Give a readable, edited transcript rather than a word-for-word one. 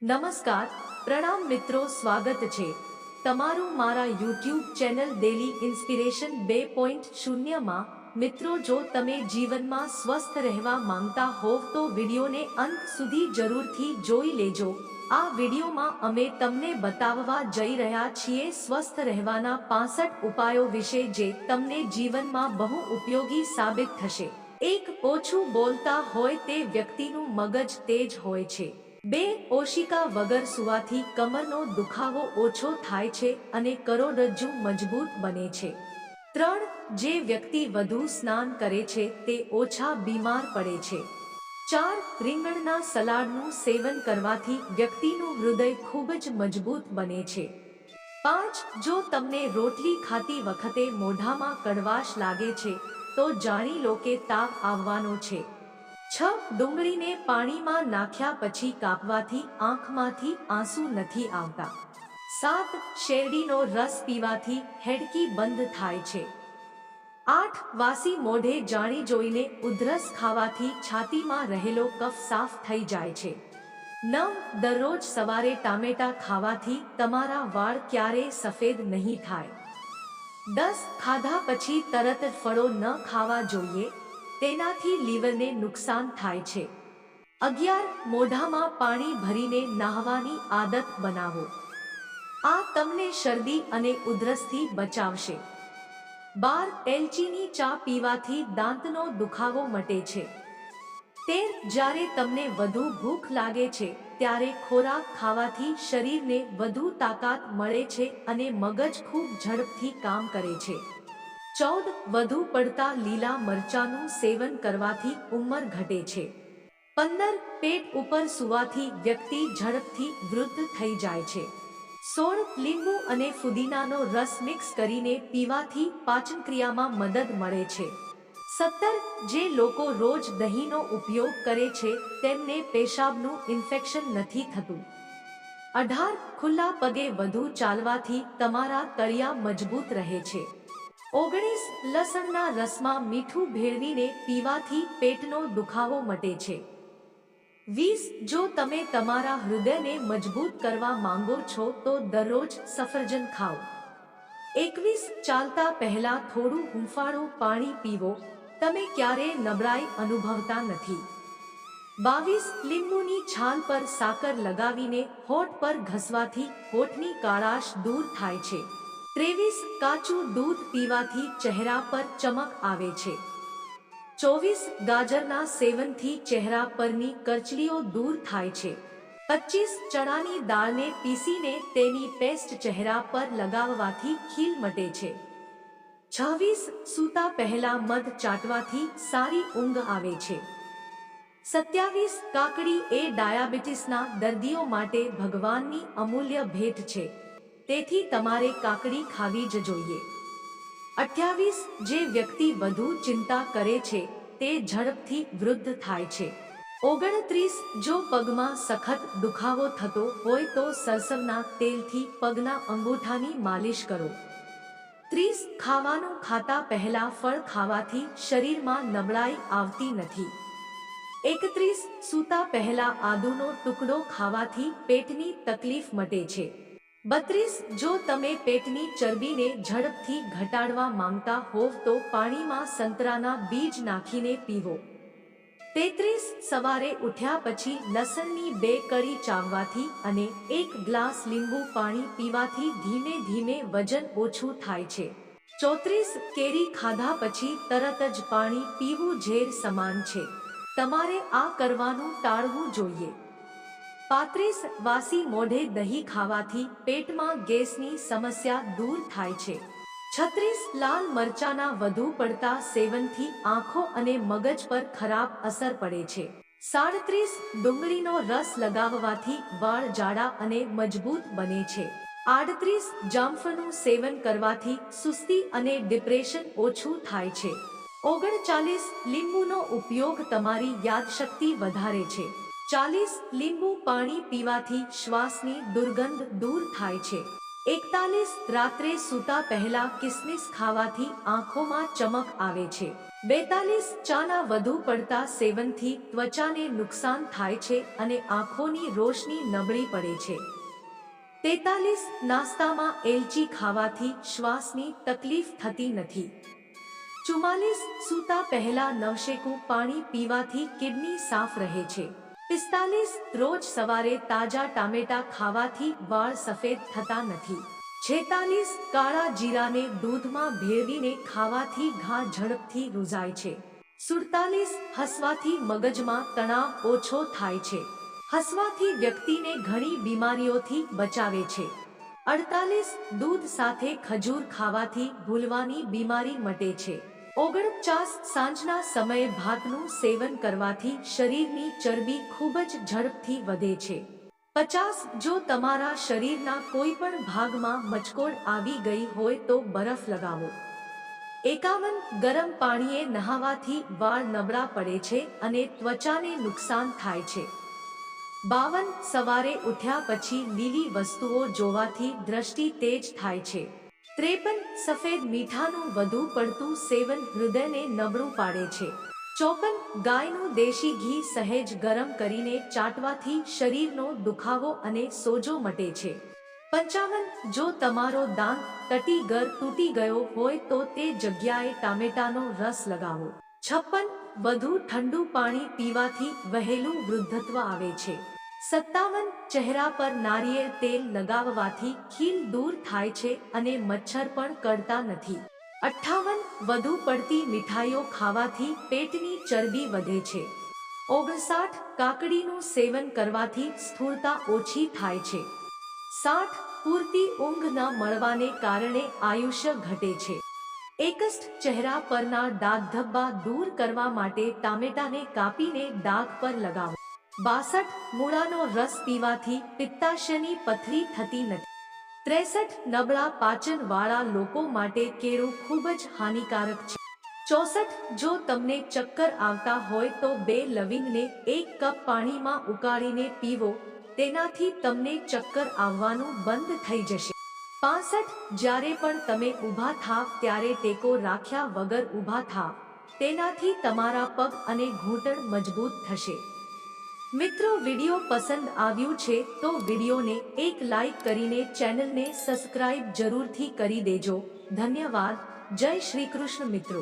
નમસ્કાર, પ્રણામ મિત્રો, સ્વાગત છે તમારું મારા યુટ્યુબ ચેનલ ડેલી ઇન્સ્પિરેશન 2.0 માં। મિત્રો, જો તમે જીવનમાં સ્વસ્થ રહેવા માંગતા હોવ તો વિડીયોને અંત સુધી જરૂરથી જોઈ લેજો। આ વિડીયોમાં અમે તમને બતાવવા જઈ રહ્યા છીએ સ્વસ્થ રહેવાના 65 ઉપાયો વિશે જે તમને જીવનમાં બહુ ઉપયોગી સાબિત થશે। એક, ઓછું બોલતા હોય તે વ્યક્તિનું મગજ તેજ હોય છે। 2, ઓશિકા વગર સુવાથી કમરનો દુખાવો ઓછો થાય છે અને કરોડરજ્જુ મજબૂત બને છે। 3, જે વ્યક્તિ વધુ સ્નાન કરે છે તે ઓછા બીમાર પડે છે। 4, રીંગણના સલાડનું સેવન કરવાથી વ્યક્તિનું હૃદય ખૂબ જ મજબૂત બને છે। 5, જો તમને રોટલી ખાતી વખતે મોઢામાં કડવાશ લાગે છે તો જાણી લો કે તાવ આવવાનો છે। 6, ડુંગળીને પાણીમાં નાખ્યા પછી કાપવાથી આંખમાંથી આંસુ નથી આવતા। 7, શેરડીનો રસ પીવાથી હેડકી બંધ થાય છે। 8, વાસી મોઢે જાણી જોઈને ઉધરસ ખાવાથી છાતીમાં રહેલો કફ સાફ થઈ જાય છે। 9, દરરોજ સવારે ટામેટા ખાવાથી તમારા વાળ ક્યારેય સફેદ નહીં થાય। 10, ખાધા પછી તરત જ ફળો ન ખાવા જોઈએ, તેનાથી લીવરને નુકસાન થાય છે। 11, મોઢામાં પાણી ભરીને નહાવાની આદત બનાવો, આ તમને શરદી અને ઉધરસથી બચાવશે। 12, એલચીની ચા પીવાથી દાંતનો દુખાવો મટે છે। 13, જ્યારે તમને વધુ ભૂખ લાગે છે ત્યારે ખોરાક ખાવાથી શરીરને વધુ તાકાત મળે છે અને મગજ ખૂબ ઝડપથી કામ કરે છે। 14, વધુ પડતા લીલા મરચાંનું સેવન કરવાથી ઉંમર ઘટે છે। 15, પેટ ઉપર સૂવાથી વ્યક્તિ ઝડપથી વૃદ્ધ થઈ જાય છે। 16, લીંબુ અને ફુદીનાનો રસ મિક્સ કરીને પીવાથી પાચનક્રિયામાં મદદ મળે છે। 17, જે લોકો રોજ દહીંનો ઉપયોગ કરે છે તેમને પેશાબનું ઇન્ફેક્શન નથી થતું। 18, ખુલ્લા પગે વધુ ચાલવાથી તમારા તળિયા મજબૂત રહે છે। 19, લસણના રસમાં મીઠું ભેળવીને પીવાથી પેટનો દુખાવો મટે છે। 20, જો તમે તમારા હૃદયને મજબૂત કરવા માંગો છો તો દરરોજ સફરજન ખાઓ। 21, ચાલતા પહેલા થોડું હૂંફાળું પાણી પીવો, તમે ક્યારેય નબળાઈ અનુભવતા નથી। 22, લીંબુની છાલ પર સાકર લગાવીને હોઠ પર ઘસવાથી હોઠની કાળાશ દૂર થાય છે। 23, કાચું દૂધ પીવાથી ચહેરા પર ચમક આવે છે। 24, ગાજરના સેવનથી ચહેરા પરની કરચલીઓ દૂર થાય છે। 25, ચણાની દાળને પીસીને તેની પેસ્ટ ચહેરા પર લગાવવાથી ખીલ મટે છે। 26, સૂતા પહેલા મધ ચાટવાથી સારી ઊંઘ આવે છે। 27, કાકડી એ ડાયાબિટીસના દર્દીઓ માટે ભગવાનની અમૂલ્ય ભેટ છે, તેથી તમારે કાકડી ખાવી જ જોઈએ। 28, જે વ્યક્તિ વધુ ચિંતા કરે છે તે ઝડપથી વૃદ્ધ થાય છે। 29, જો પગમાં સખત દુખાવો થતો હોય તો સરસવના તેલથી પગના અંગૂઠાની માલિશ કરો। 30, ખાવાનું ખાતા પહેલા ફળ ખાવાથી શરીરમાં નબળાઈ આવતી નથી। 31, સૂતા પહેલા આદુનો ટુકડો ખાવાથી પેટની તકલીફ મટે છે। 32, જો તમે પેટની ચરબીને ઝડપથી ઘટાડવા માંગતા હોવ તો પાણીમાં સંતરાના બીજ નાખીને પીવો। 33, સવારે ઉઠ્યા પછી લસણની 2 કળી ચાવવાથી અને 1 ગ્લાસ લીંબુ પાણી પીવાથી ધીમે ધીમે વજન ઓછું થાય છે। 34, કેરી ખાધા પછી તરત જ પાણી પીવું ઝેર સમાન છે, તમારે આ કરવાનું ટાળવું જોઈએ। 35, વાસી મોઢે દહીં ખાવાથી પેટમાં ગેસની સમસ્યા દૂર થાય છે। 36, લાલ મરચાના વધુ પડતા સેવનથી આંખો અને મગજ પર ખરાબ અસર પડે છે। 37, ડુંગળીનો રસ લગાવવાથી વાળ જાડા અને મજબૂત બને છે। 38, જામફળનું સેવન કરવાથી સુસ્તી અને ડિપ્રેશન ઓછું થાય છે। 39, લીંબુનો ઉપયોગ તમારી યાદશક્તિ વધારે છે। 40, લીંબુ પાણી પીવાથી શ્વાસની દુર્ગંધ દૂર થાય છે। 41 રાત્રે સૂતા પહેલા કિસમિસ ખાવાથી આંખોમાં ચમક આવે છે. 42 ચાના વધુ પડતા સેવનથી ત્વચાને નુકસાન થાય છે અને આંખોની રોશની નબળી પડે છે. 43 નાસ્તામાં એલચી ખાવાથી શ્વાસની તકલીફ થતી નથી. 44 સૂતા પહેલા નવશેકું પાણી પીવાથી કિડની સાફ રહે છે. 45 રોજ સવારે તાજા ટામેટા ખાવાથી વાળ સફેદ થતા નથી. 46 કાળા જીરાને દૂધમાં ભેળવીને ખાવાથી ઘા ઝડપથી રૂઝાય છે. 47 હસવાથી મગજમાં તણાવ ઓછો થાય છે. હસવાથી વ્યક્તિને ઘણી બીમારીઓથી બચાવે છે. 48 દૂધ સાથે ખજૂર ખાવાથી ભૂલવાની બીમારી મટે છે. 49 સાંજના સમયે ભાતનું સેવન કરવાથી શરીરની ચરબી ખૂબ જ ઝડપથી વધે છે. 50 જો તમારા શરીરના કોઈ પણ ભાગમાં મચકોડ આવી ગઈ હોય તો બરફ લગાવો. 51 ગરમ પાણીએ નહાવાથી વાળ નબળા પડે છે અને ત્વચાને નુકસાન થાય છે. 52 સવારે ઉઠ્યા પછી લીલી વસ્તુઓ જોવાથી દ્રષ્ટિ તેજ થાય છે. 53 સફેદ મીઠાનું વધુ પડતું સેવન હૃદયને નબળું પાડે છે. 54 ગાયનું દેશી ઘી સહેજ ગરમ કરીને ચાટવાથી શરીરનો દુખાવો અને સોજો મટે છે. 55 જો તમારો દાંત તૂટી ગયો હોય તો તે જગ્યાએ ટામેટાનો રસ લગાવો. 56 વધુ ઠંડુ પાણી પીવાથી વહેલું વૃદ્ધત્વ આવે છે. 57 ચહેરા પર નારિયેળ તેલ લગાવવાથી ખીલ દૂર થાય છે અને મચ્છર પણ કરતા નથી. 58 વધુ પડતી મીઠાઈઓ ખાવાથી પેટની ચરબી વધે છે. 59 કાકડીનું સેવન કરવાથી સ્થૂળતા ઓછી થાય છે. 60 પૂરતી ઊંઘ ન મળવાને કારણે આયુષ્ય ઘટે છે. 61 ચહેરા પરના ડાઘ ધબ્બા દૂર કરવા માટે ટામેટાને કાપીને ડાઘ પર લગાવો. 62 મૂળાનો રસ પીવાથી પિત્તાશયની પથરી થતી નથી. 63 નબળા પાચન વાળા લોકો માટે કેળું ખૂબ જ હાનિકારક છે. 64 જો તમને ચક્કર આવતા હોય તો 2 લવિંગને 1 કપ પાણીમાં ઉકાળીને પીવો. તેનાથી તમને ચક્કર આવવાનું બંધ થઈ જશે. 65 જ્યારે પણ તમે ઊભા થાવ ત્યારે ટેકો રાખ્યા વગર ઊભા થાવ. તેનાથી તમારા પગ અને ઘૂંટણ મજબૂત થશે. મિત્રો, વિડિયો પસંદ આવ્યું છે તો વિડિયોને એક લાઈક કરીને ચેનલને સબસ્ક્રાઇબ જરૂરથી કરી દેજો. ધન્યવાદ. જય શ્રી કૃષ્ણ મિત્રો.